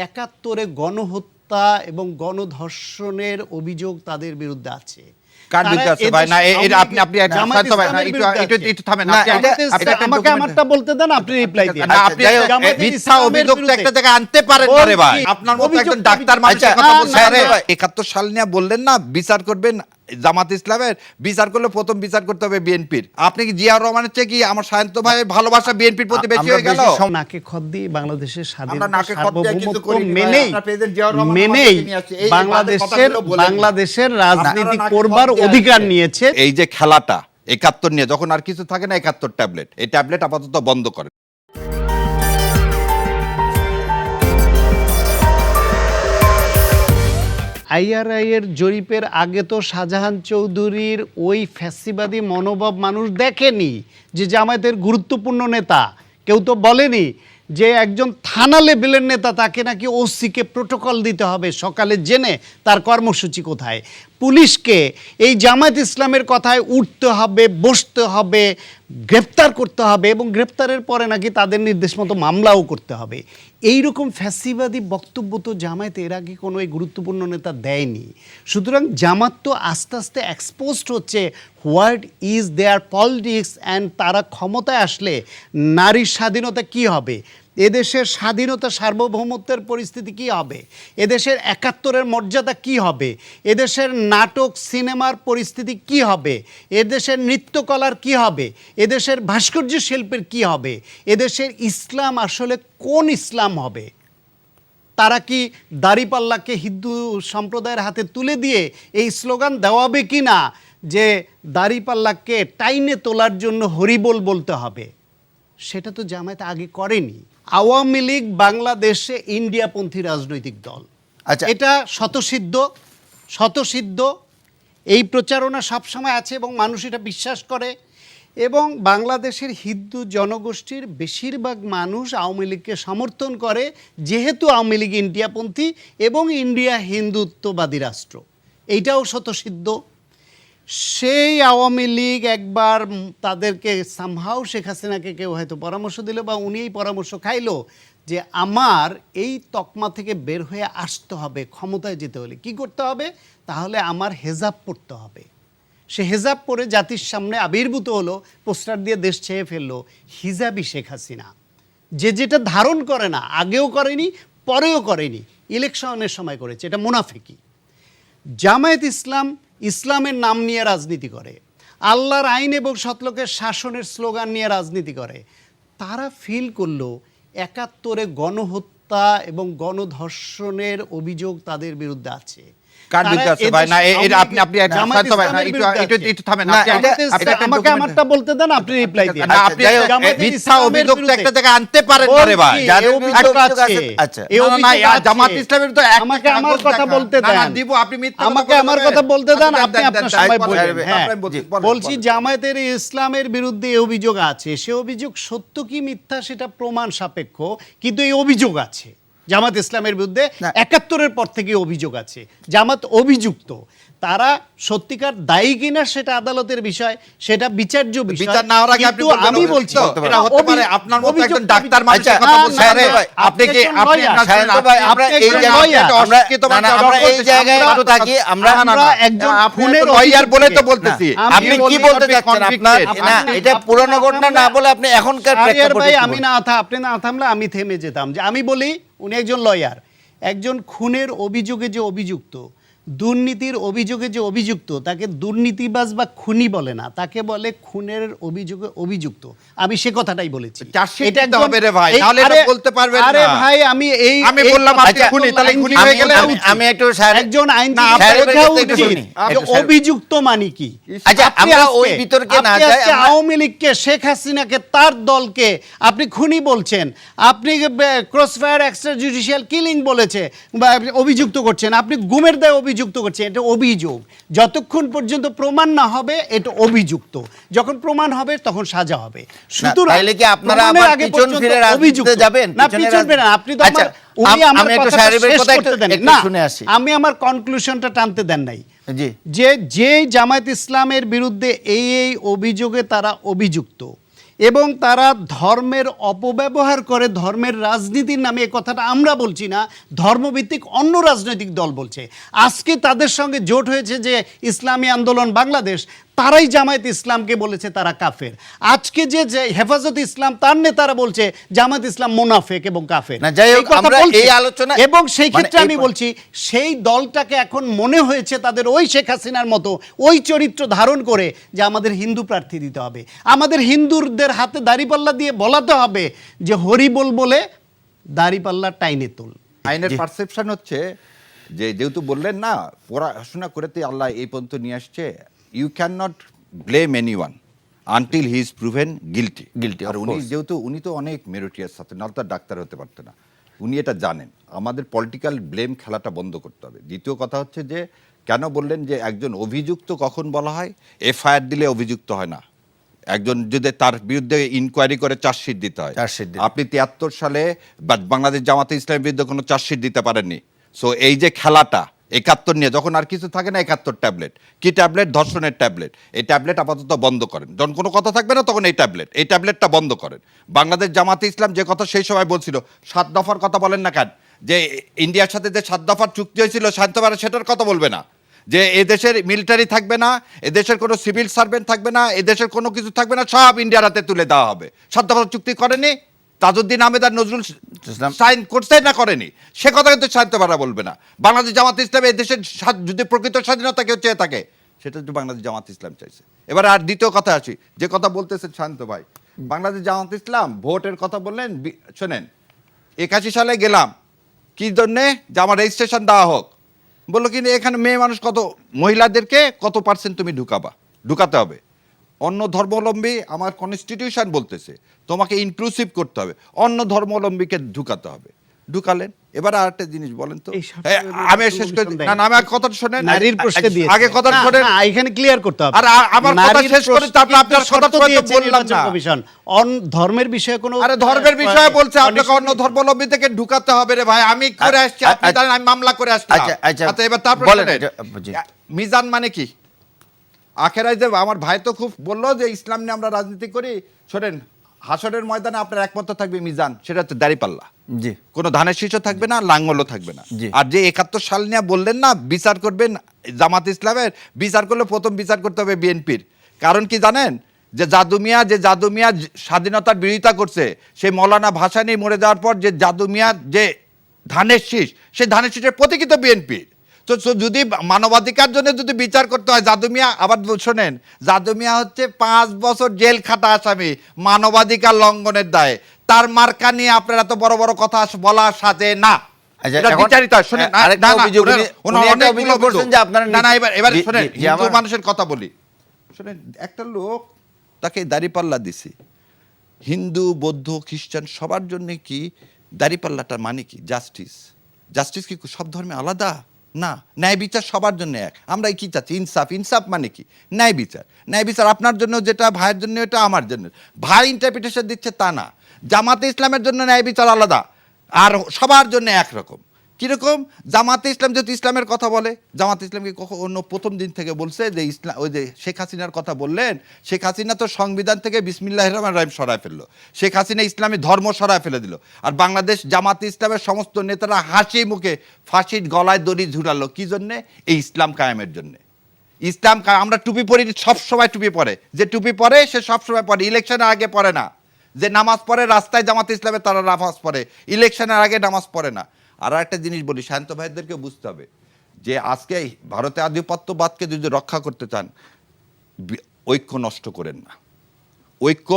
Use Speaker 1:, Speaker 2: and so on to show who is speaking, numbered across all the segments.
Speaker 1: ৭১-এ গণহত্যা এবং গণধর্ষণের অভিযোগ তাদের বিরুদ্ধে আছে।
Speaker 2: কার বিরুদ্ধে আছে ভাই? না আপনি একটু থামেন।
Speaker 1: আমাকে আমারটা বলতে দেন, আপনি রিপ্লাই দিন।
Speaker 2: আপনি মিথ্যা অভিযোগ তো একটা জায়গায় আনতে পারেন না রে ভাই। আপনার মতো একজন ডাক্তার মানুষের কথা বলছেন। ৭১ সাল নিয়ে বললেন না বিচার করবেন জামাত ইসলামের, বিচার করলে প্রথম বিচার করতে হবে বিএনপির। আপনি কি জিয়াউর রহমানের চেয়ে কি আমার শান্ত ভাই ভালোবাসা বিএনপির প্রতি বেশি হয়ে গেল?
Speaker 1: নাকে খত দিয়ে বাংলাদেশের স্বাধীনতা সার্বভৌমত্ব মেনেই বাংলাদেশের রাজনীতি করবার অধিকার নিয়েছে।
Speaker 2: এই যে খেলাটা ৭১ নিয়ে যখন আর কিছু থাকে না, ৭১ ট্যাবলেট, এই ট্যাবলেট আপাতত বন্ধ করেন।
Speaker 1: IRI এর জরিপের আগে তো শাহজাহান চৌধুরীর ওই ফ্যাসিবাদী মনোভাব মানুষ দেখেনি যে জামায়াতের গুরুত্বপূর্ণ নেতা। কেউ তো বলেনি যে একজন থানা লেভেলের নেতা, তাকে নাকি ওসিকে প্রোটোকল দিতে হবে সকালে জেনে তার কর্মসূচি কোথায়। পুলিশকে এই জামায়াত ইসলামের কথায় উঠতে হবে, বসতে হবে, গ্রেপ্তার করতে হবে এবং গ্রেপ্তারের পরে নাকি তাদের নির্দেশ মতো মামলাও করতে হবে। এইরকম ফ্যাসিবাদী বক্তব্য তো জামায়াত এর আগে কোনো এই গুরুত্বপূর্ণ নেতা দেয়নি। সুতরাং জামাত তো আস্তে আস্তে এক্সপোজড হচ্ছে what is their politics, and তারা ক্ষমতায় আসলে নারীর স্বাধীনতা কি হবে, এদেশের স্বাধীনতা সার্বভৌমত্বের পরিস্থিতি কি হবে, এদেশের ৭১-এর মর্যাদা কি হবে, এদেশের নাটক সিনেমার পরিস্থিতি কি হবে, এদেশের নৃত্যকলার কি হবে, এদেশের ভাস্কর্য শিল্পের কি হবে, এদেশের ইসলাম আসলে কোন ইসলাম হবে। তারা কি দাড়িপাল্লাকে হিন্দু সম্প্রদায়ের হাতে তুলে দিয়ে এই স্লোগান দেওয়াবে কি না যে দাড়িপাল্লাকে টাইনে তোলার জন্য হরিবোল বলতে হবে? সেটা তো জামায়াত আগে করেনি। আওয়ামী লীগ বাংলাদেশে ইন্ডিয়াপন্থী রাজনৈতিক দল, এটা শতসিদ্ধ। এই প্রচারণা সবসময় আছে এবং মানুষ এটা বিশ্বাস করে। এবং বাংলাদেশের হিন্দু জনগোষ্ঠীর বেশিরভাগ মানুষ আওয়ামী লীগকে সমর্থন করে, যেহেতু আওয়ামী লীগ ইন্ডিয়াপন্থী এবং ইন্ডিয়া হিন্দুত্ববাদী রাষ্ট্র, এইটাও শতসিদ্ধ। সেই আওয়ামী লীগ একবার তাদেরকে সামহাও শেখ হাসিনাকে কেউ হয়তো পরামর্শ দিল বা উনি এই পরামর্শ খাইলো যে আমার এই তকমা থেকে বের হয়ে আসতে হবে, ক্ষমতায় যেতে হলে কি করতে হবে, তাহলে আমার হেজাব পড়তে হবে। সে হেজাব পরে জাতির সামনে আবির্ভূত হলো, পোস্টার দিয়ে দেশ ছেয়ে ফেললো হিজাবি শেখ হাসিনা। যে যেটা ধারণ করে না, আগেও করেনি, পরেও করেনি, ইলেকশনের সময় করেছে, এটা মুনাফিকি। জামায়াত ইসলাম ইসলামের নাম নিয়ে রাজনীতি করে, আল্লাহর আইন এবং সৎলোকের শাসনের স্লোগান নিয়ে রাজনীতি করে। তারা ফিল করলো ৭১-এ গণহত্যা এবং গণধর্ষণের অভিযোগ তাদের বিরুদ্ধে আছে।
Speaker 2: কার বিরুদ্ধে আছে ভাই? না আপনি একটু থামেন।
Speaker 1: আমাকে আমারটা বলতে দেন, আপনি রিপ্লাই দিন।
Speaker 2: আপনি মিথ্যা অভিযোগ তো একটা জায়গায় আনতে পারেন না রে ভাই।
Speaker 1: আচ্ছা, জামাত ইসলামের তো আমাকে আমার কথা বলতে দেন। না দিব, আপনি মিথ্যা আমাকে আমার কথা বলতে দেন, আপনি আপনার সময় বলবেন। বলছি জামায়াতের ইসলামের বিরুদ্ধে এই অভিযোগ আছে। সে অভিযোগ সত্য কি মিথ্যা সেটা প্রমাণ সাপেক্ষ, কিন্তু এই অভিযোগ আছে জামাত ইসলামের বিরুদ্ধে। ৭১-এর পর থেকে অভিযোগ আছে, জামাত অভিযুক্ত। তারা সত্যিকার দায়ী কিনা সেটা আদালতের বিষয়, সেটা বিচার্য বিষয়।
Speaker 2: বিচার না হওয়ার আগে আপনি
Speaker 1: আমি বলছি
Speaker 2: এটা হতে পারে আপনার মতো একজন ডাক্তার মানুষের কথা বলছেন। আপনি কি
Speaker 3: আমরা এই জায়গায় একটু থাকি। আমরা
Speaker 1: একজন খুনের
Speaker 2: লয়ার বলে তো বলতেছি।
Speaker 3: আপনি কি বলতে চাচ্ছেন? আপনার না এটা পুরনো ঘটনা না বলে আপনি এখনকার প্রেক্ষাপটে
Speaker 1: আমি না আপনি না থামলে আমি থেমে যেতাম। যে আমি বলি উনি একজন লয়ার, একজন খুনের অভিযোগে যে অভিযুক্ত, দুর্নীতির অভিযোগে যে অভিযুক্ত, তাকে দুর্নীতিবাজ বা খুনি বলে না, তাকে বলে খুনের অভিযোগে অভিযুক্ত। আমি সে কথাটাই বলেছি।
Speaker 2: এটা হবে রে ভাই, নাহলে এটা বলতে পারবেন না।
Speaker 1: আরে ভাই আমি
Speaker 2: বললাম আপনি খুনি, তাহলে খুনি হয়ে গেলেন।
Speaker 3: আমি একটু
Speaker 1: একজন অভিযুক্ত মানে কি?
Speaker 3: আচ্ছা আমরা ওই বিতর্কে না যাই।
Speaker 1: আওয়ামী লীগকে, শেখ হাসিনাকে, তার দলকে আপনি খুনি বলছেন, আপনি ক্রসফায়ার এক্সট্রা জুডিশিয়াল কিলিং বলেছে অভিযুক্ত করছেন, আপনি গুমের দায়ে অভিযুক্ত করছেন। এটা অভিযোগ, যতক্ষণ পর্যন্ত প্রমাণ না হবে এটা অভিযুক্ত, যখন প্রমাণ হবে তখন সাজা হবে। সুতরাং
Speaker 3: তাহলে কি আপনারা আবার পিছন ফিরে রাজনীতিতে যাবেন?
Speaker 1: না পিছন ফিরে, আপনি তো আমি আমার কনক্লুশনটা টানতে দেন নাই। যে জামায়াত ইসলামের বিরুদ্ধে এই অভিযোগে তারা অভিযুক্ত, এবং তারা ধর্মের অপব্যবহার করে, ধর্মের রাজনীতির নামে, এ কথাটা আমরা বলছি না, ধর্মভিত্তিক অন্য রাজনৈতিক দল বলছে। আজকে তাদের সঙ্গে জোট হয়েছে যে ইসলামী আন্দোলন বাংলাদেশ, তারাই জামায়াত ইসলামকে বলেছে তারা কাফের। আজকে যে হেফাজত ইসলাম তার নেতারা বলছে জামায়াত ইসলাম মুনাফেক এবং কাফের।
Speaker 3: না, যাই হোক,
Speaker 1: এই কথা
Speaker 3: আমরা
Speaker 1: বলছে।
Speaker 3: এই আলোচনা-
Speaker 1: এবং সেই ক্ষেত্রে
Speaker 3: মানে
Speaker 1: আমি বলছি সেই দলটাকে এখন মনে হয়েছে তাদের ওই শেখ হাসিনার মতো ওই চরিত্র ধারণ করে যে আমাদের হিন্দু প্রার্থী দিতে হবে, আমাদের হিন্দুদের হাতে দাড়িপাল্লা দিয়ে বলাতে হবে যে হরিবোল বলে দাড়িপাল্লা টাইনে তোল।
Speaker 2: আইনের পারসেপশন হচ্ছে যে যেহেতু বললেন না পড়াশোনা করেতে আল্লাহ এই পর্যন্ত নিয়ে আসছে, you can not blame anyone until he is proven guilty. আর উনি যেহেতু উনি তো অনেক মেরিটিয়াস ছাত্র, নাহলে তো আর ডাক্তার হতে পারতো না, উনি এটা জানেন। আমাদের পলিটিক্যাল ব্লেম খেলাটা বন্ধ করতে হবে। দ্বিতীয় কথা হচ্ছে যে কেন বললেন যে একজন অভিযুক্ত কখন বলা হয়, এফআইআর দিলে অভিযুক্ত হয় না, একজন যদি তার বিরুদ্ধে ইনকোয়ারি করে চার্জশিট দিতে হয়। আপনি 73 সালে বাংলাদেশ জামাতে ইসলামের বিরুদ্ধে কোনো চার্জশিট দিতে পারেননি। সো এই যে খেলাটা 71 নিয়ে, যখন আর কিছু থাকে না 71 ট্যাবলেট, কি ট্যাবলেট? ধর্ষণের ট্যাবলেট। এই ট্যাবলেট আপাতত বন্ধ করেন, যখন কোনো কথা থাকবে না তখন এই ট্যাবলেটটা বন্ধ করেন। বাংলাদেশ জামাতে ইসলাম যে কথা সেই সময় বলছিল, 7 দফার কথা বলেন না কেন? যে ইন্ডিয়ার সাথে যে 7 দফার চুক্তি হয়েছিল শান্তভাবে, সেটার কথা বলবে না। যে এদেশের মিলিটারি থাকবে না, এদেশের কোনো সিভিল সার্ভেন্ট থাকবে না, এদেশের কোনো কিছু থাকবে না, সব ইন্ডিয়ার হাতে তুলে দেওয়া হবে। 7 দফার চুক্তি করেনি তাজউদ্দিন আহমেদ আর নজরুল সাইন করছে না করেনি, সে কথা কিন্তু শান্তভাবে বলবে না। বাংলাদেশ জামাত ইসলাম এই দেশের যদি প্রকৃত স্বাধীনতা কেউ চেয়ে থাকে সেটা তো বাংলাদেশ জামাত ইসলাম চাইছে। এবার আর দ্বিতীয় কথা আসি, যে কথা বলতেছেন শান্ত ভাই, বাংলাদেশ জামাত ইসলাম ভোটের কথা বললেন, শোনেন 81 সালে গেলাম কি জন্যে, যে আমার রেজিস্ট্রেশন দেওয়া হোক। বললো কিন্তু এখানে মেয়ে মানুষ কত, মহিলাদেরকে কত পার্সেন্ট তুমি ঢুকাতে হবে। অন্য ধর্মাবলম্বী, আমার কনস্টিটিউশন বলতেছে তোমাকে ইনক্লুসিভ করতে হবে, অন্য ধর্মাবলম্বীকে ঢুকাতে হবে, ঢুকালেন। এবার আর একটা জিনিস বলেন তো, আমি শেষ করে না, আমি এক কথা শোনেন,
Speaker 1: নারীর প্রশ্নে দিয়ে
Speaker 2: আগে কথা শোনেন,
Speaker 1: এখানে ক্লিয়ার করতে হবে।
Speaker 2: আর আমার কথা শেষ করে তারপর আপনার কথা বললাম না,
Speaker 1: কমিশন ধর্মের বিষয়ে কোনো,
Speaker 2: আরে ধর্মের বিষয়ে বলছে আপনাকে অন্য ধর্মাবলম্বী থেকে ঢুকাতে হবে রে ভাই। আমি করে আসছি, আপনি জানেন আমি মামলা করে আসছি। আচ্ছা এবার তারপর মিজান মানে কি? আখেরায় যে আমার ভাই তো খুব বললো যে ইসলাম নিয়ে আমরা রাজনীতি করি, শোনেন হাসরের ময়দানে আপনার একমাত্র থাকবে মিজান, সেটা হচ্ছে দাড়িপাল্লা।
Speaker 3: জি,
Speaker 2: কোনো ধানের শীষও থাকবে না, লাঙ্গলও থাকবে না।
Speaker 3: জি।
Speaker 2: আর যে 71 সাল নিয়ে বললেন না বিচার করবেন জামাত ইসলামের, বিচার করলে প্রথম বিচার করতে হবে বিএনপির। কারণ কি জানেন, যে জাদু মিয়া স্বাধীনতার বিরোধিতা করছে, সেই মৌলানা ভাসানী মরে যাওয়ার পর যে জাদু মিয়া যে ধানের শীষ, সেই ধানের শীষের প্রতীকী তো বিএনপির। তো যদি মানবাধিকার জন্য যদি বিচার করতে হয়, জাদু মিয়া, আবার শোনেন, জাদু মিয়া হচ্ছে 5 বছর জেল খাটা আসামি মানবাধিকার লঙ্ঘনের দায়ে। তার মার্কা নিয়ে আপনারা তো বড় বড় কথা বলা সাজে না। মানুষের কথা বলি, শোনেন, একটা লোক তাকে দাড়িপাল্লা দিছে, হিন্দু বৌদ্ধ খ্রিস্টান সবার জন্য কি দাড়িপাল্লাটার মানে কি? জাস্টিস কি সব ধর্মে আলাদা? না, ন্যায় বিচার সবার জন্য এক। আমরা কি চাচ্ছি? ইনসাফ মানে কি? ন্যায় বিচার আপনার জন্য যেটা ভাইয়ের জন্য এটা আমার জন্য, ভাই ইন্টারপ্রিটেশন দিচ্ছে তা না। জামাতে ইসলামের জন্য ন্যায় বিচার আলাদা, আর সবার জন্য একরকম। কিরকম? জামাতে ইসলাম যেহেতু ইসলামের কথা বলে, জামাতে ইসলামকে অন্য প্রথম দিন থেকে বলছে যে ইসলাম, ওই যে শেখ হাসিনার কথা বললেন, শেখ হাসিনা তো সংবিধান থেকে বিসমিল্লাহির রহমানির রহিম সরায় ফেললো, শেখ হাসিনা ইসলামী ধর্ম সরায় ফেলে দিল। আর বাংলাদেশ জামাতে ইসলামের সমস্ত নেতারা হাসি মুখে ফাঁসির গলায় দড়ি ঝুলালো, কি জন্যে? এই ইসলাম কায়েমের জন্যে। আমরা টুপি পরি, সব সময় টুপি পরে, যে টুপি পরে সে সব সময় পরে, ইলেকশনের আগে পরে না। যে নামাজ পড়ে রাস্তায় জামাতে ইসলামে তারা নামাজ পড়ে, ইলেকশনের আগে নামাজ পড়ে না। আর একটা জিনিস বলি, শান্ত ভাইদেরকে বুঝতে হবে যে আজকে ভারতে আধিপত্যবাদকে যদি রক্ষা করতে চান, ঐক্য নষ্ট করেন না। ঐক্য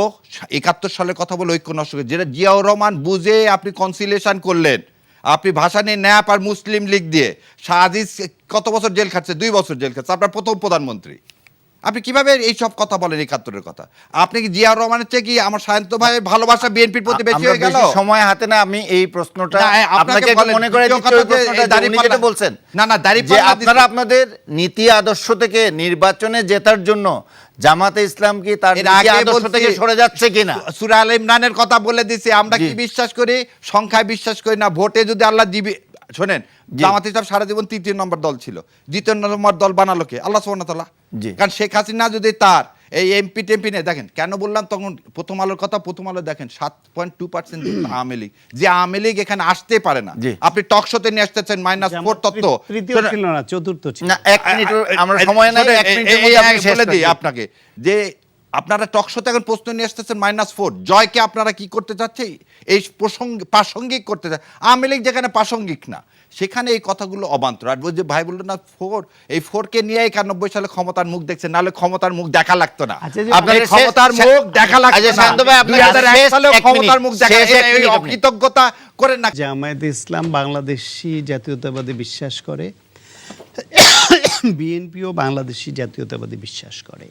Speaker 2: 71 সালের কথা বলে ঐক্য নষ্ট করে, যেটা জিয়াউর রহমান বুঝে আপনি কনসিলিয়েশন করলেন, আপনি ভাষা নিয়ে ন্যাপ আর মুসলিম লীগ দিয়ে শাহ আজিজ কত বছর জেল খাটছে? 2 বছর জেল খাটছে, আপনার প্রথম প্রধানমন্ত্রী। আপনি কিভাবে এই সব কথা বলেন 71-এর কথা? আপনি কি জিয়াউর রহমানের চেয়ে কি আমার শান্ত ভাই ভালোবাসা বিএনপির প্রতি বেশি হয়ে গেল?
Speaker 3: সময় হাতে না, আমি এই প্রশ্নটা আপনাকে মনে করে বলছেন
Speaker 2: না দাঁড়িপাল্লা,
Speaker 3: আপনারা আপনাদের নীতি আদর্শ থেকে নির্বাচনে জেতার জন্য জামাতে ইসলাম কি তার নীতি আদর্শ থেকে সরে যাচ্ছে কিনা?
Speaker 2: সূরা আল ইমরানের কথা বলে দিছি। আমরা কি বিশ্বাস করি? সংখ্যায় বিশ্বাস করি না, ভোটে যদি আল্লাহ দিবে। শোনেন, জামাত ইসলাম সারা জীবন 3 নম্বর দল ছিল, 2 নম্বর দল বানালো কে? আল্লাহ সুবহানাহু ওয়া তাআলা। কারণ শেখ হাসিনা যদি তার এই এমপি টেমপি নিয়ে দেখেন কেন বললাম তখন প্রথম আলোর কথা, প্রথম আলো দেখেন 7.2% আওয়ামী লীগ, যে আওয়ামী লীগ এখানে আসতে পারে না।
Speaker 3: জি।
Speaker 2: আপনি টক শোতে নিয়ে আসতেছেন -4 তত্ত্ব।
Speaker 1: তৃতীয় ছিল না, চতুর্থ ছিল।
Speaker 3: না, এক মিনিট আমরা সময় নাই, এক মিনিটের মধ্যে আপনি শেষ
Speaker 2: বলে দিই
Speaker 3: করুন।
Speaker 2: আপনাকে যে আপনারা টক শোতে এখন প্রশ্ন নিয়ে আসতেছেন -4, জয়কে আপনারা কি করতে চাচ্ছে এই প্রাসঙ্গিক করতে চাচ্ছে। আওয়ামী লীগ যেখানে প্রাসঙ্গিক না সেখানে এই কথাগুলো অবান্তর। আর যে ভাই বললো না 4, এই 4কে নিয়ে 91 সালে ক্ষমতার মুখ দেখছেন, নাহলে ক্ষমতার মুখ দেখা লাগতো না।
Speaker 1: আচ্ছা, যে
Speaker 2: আপনার
Speaker 3: আপনাদের
Speaker 2: ক্ষমতার
Speaker 3: শেষ-
Speaker 2: মুখ দেখা লাগতো
Speaker 3: আচ্ছা,
Speaker 2: না।
Speaker 3: শান্ত ভাই, আপনার
Speaker 2: 2001 সালেও
Speaker 3: শেষ এক
Speaker 2: ক্ষমতার
Speaker 3: মিনিট,
Speaker 2: মুখ দেখা,
Speaker 3: শেষ এক
Speaker 2: এই
Speaker 3: মিনিট আপনি।
Speaker 2: অকৃতজ্ঞতা করেন না।
Speaker 1: জামায়াতে ইসলাম বাংলাদেশি জাতীয়তাবাদে বিশ্বাস করে, বিএনপিও বাংলাদেশি জাতীয়তাবাদে বিশ্বাস করে।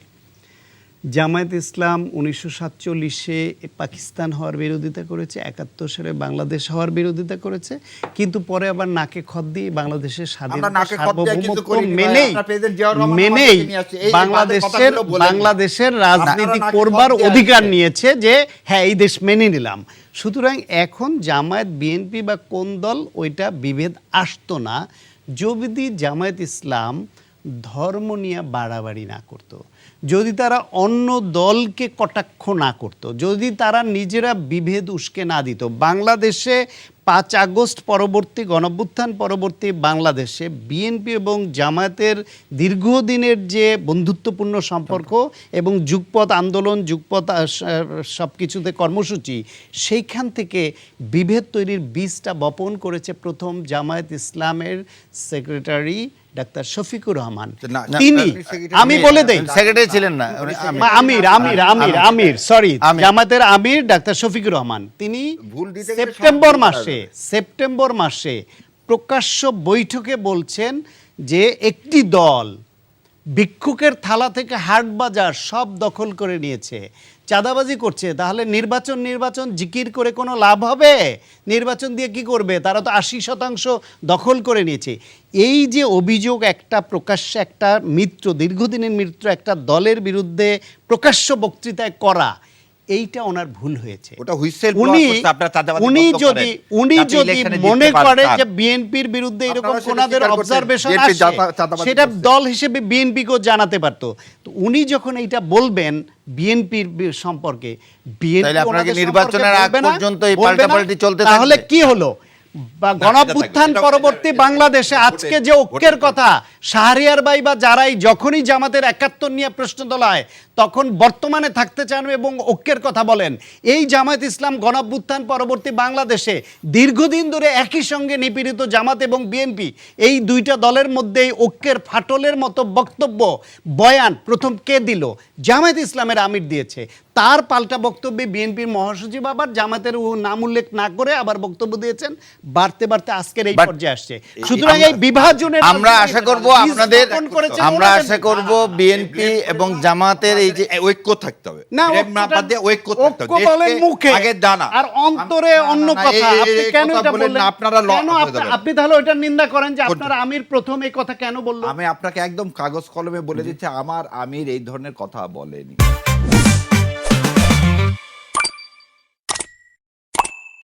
Speaker 1: জামায়াতে ইসলাম 1947-এ পাকিস্তান হওয়ার বিরোধিতা করেছে, 71 সালে বাংলাদেশ হওয়ার বিরোধিতা করেছে, কিন্তু পরে আবার নাকে খত দিয়ে বাংলাদেশের
Speaker 2: আমরা নাকে খত দিয়ে কিছু
Speaker 1: সার্বভৌমত্ব
Speaker 2: করিনি ভাই,
Speaker 1: মেনেই
Speaker 2: আপনার প্রেসিডেন্ট জিয়াউর রহমান
Speaker 1: মেনেই
Speaker 2: আমাদেরকে নিয়ে আসছে। এই বাজে কথাগুলো বলেন না।
Speaker 1: বাংলাদেশের রাজনীতি
Speaker 2: আপনারা নাকে
Speaker 1: করবার
Speaker 2: খত দিয়ে
Speaker 1: অধিকার
Speaker 2: আসছে।
Speaker 1: নিয়েছে যে হ্যাঁ এই দেশ মেনে নিলাম। সুতরাং এখন জামায়াত বিএনপি বা কোন দল ওইটা বিভেদ আসতো না যদি জামায়াত ইসলাম ধর্ম নিয়ে বাড়াবাড়ি না করত, যদি তারা অন্য দলকে কটাক্ষ না করত, যদি তারা নিজেরা বিভেদ উস্কে না দিত। বাংলাদেশে 5 আগস্ট পরবর্তী গণঅভ্যুত্থান পরবর্তী বাংলাদেশে বিএনপি এবং জামায়াতের দীর্ঘদিনের যে বন্ধুত্বপূর্ণ সম্পর্ক এবং যুগপৎ আন্দোলন, যুগপৎ সব কিছুতে কর্মসূচি, সেইখান থেকে বিভেদ তৈরির বীজটা বপন করেছে প্রথম জামায়াত ইসলামের সেক্রেটারি ডাক্তার শফিকুর রহমান।
Speaker 2: না,
Speaker 1: তিনি, আমি বলে দেই,
Speaker 3: সেক্রেটারি ছিলেন না,
Speaker 1: আমির সরি,
Speaker 3: আমির।
Speaker 1: জামায়াতের আমির ডাক্তার শফিকুর রহমান, তিনি
Speaker 2: ভুল দিতে গেলে
Speaker 1: সেপ্টেম্বর মাসে প্রকাশ্য বৈঠকে বলছেন যে একটি দল ভিক্ষুকের থালা থেকে হাট বাজার সব দখল করে নিয়েছে, চাঁদাবাজি করছে, তাহলে নির্বাচন জিকির করে কোনো লাভ হবে? নির্বাচন দিয়ে কি করবে? তারা তো 80% দখল করে নিয়েছে। এই যে অভিযোগ একটা প্রকাশ্যে একটা মিত্র, দীর্ঘদিনের মিত্র একটা দলের বিরুদ্ধে প্রকাশ্য বক্তৃতায় করা, এইটা ওনার ভুল হয়েছে।
Speaker 2: ওটা হুইসেল
Speaker 1: উনি
Speaker 2: ব্লোয়ার করছে, আপনারা চাঁদাবাজি
Speaker 1: উনি
Speaker 2: বন্ধ
Speaker 1: যদি
Speaker 2: করেন,
Speaker 1: উনি
Speaker 2: যাতে
Speaker 1: যদি
Speaker 2: ইলেকশনে
Speaker 1: মনে
Speaker 2: জিততে
Speaker 1: করে
Speaker 2: পারেন।
Speaker 1: যে বিএনপির বিরুদ্ধে এরকম
Speaker 2: আপনারা সেটা
Speaker 1: কোনাদের
Speaker 2: স্বীকার করছেন,
Speaker 1: অবজারভেশন
Speaker 2: BNP
Speaker 1: আসে,
Speaker 2: চাঁদাবাজি
Speaker 1: সেটা
Speaker 2: করছে।
Speaker 1: দল হিসেবে বিএনপিকেও জানাতে পারতো। তো উনি যখন এইটা বলবেন বিএনপির সম্পর্কে,
Speaker 3: তাহলে আপনাকে নির্বাচনের আগ পর্যন্ত এই পাল্টাপাল্টি চলতে থাকবে?
Speaker 1: তাহলে কি হলো? বা গণঅভ্যুত্থান পরবর্তী বাংলাদেশে আজকে যে ঐক্যের কথা, শাহরিয়ার ভাই বা যারাই যখনই জামাতের 71 নিয়ে প্রশ্ন তোলা হয় তখন বর্তমানে থাকতে চান এবং ঐক্যের কথা বলেন। এই জামায়াত ইসলাম গণঅভ্যুত্থান পরবর্তী বাংলাদেশে দীর্ঘদিন ধরে একই সঙ্গে নিপীড়িত জামাত এবং বিএনপি, এই দুইটা দলের মধ্যেই ঐক্যের ফাটলের মতো বক্তব্য বয়ান প্রথম কে দিল? জামায়াত ইসলামের আমির দিয়েছে। তার পাল্টা বক্তব্যে বিএনপির মহাসচিব আবার জামাতের নাম উল্লেখ না করে আবার বক্তব্য দিয়েছেন, বাড়তে বাড়তে আজকের এই পর্যায়ে আসছে। সুতরাং এই বিভাজনের
Speaker 3: আমরা আশা করব আপনাদের, আমরা আশা করব বিএনপি এবং জামাতের এই যে
Speaker 2: ঐক্য থাকতে হবে।
Speaker 1: না,
Speaker 2: প্রেম না বাদ দিয়ে ঐক্য থাকতে হবে।
Speaker 1: ঐক্য বলেন
Speaker 2: দেশকে
Speaker 1: মুখে,
Speaker 2: আগে জানা
Speaker 1: আর অন্তরে অন্য
Speaker 2: না,
Speaker 1: কথা।
Speaker 2: এই
Speaker 1: আপনি কেন
Speaker 2: কথা
Speaker 1: এটা
Speaker 2: বলেন
Speaker 1: বললেন?
Speaker 2: না, আপনারা
Speaker 1: কেন আপনি তাহলে ওইটা নিন্দা করেন যে আপনার আমির প্রথম এই কথা কেন বললো?
Speaker 2: আমি আপনাকে একদম কাগজ কলমে বলে দিচ্ছি, আমার আমির এই ধরনের কথা বলেনি।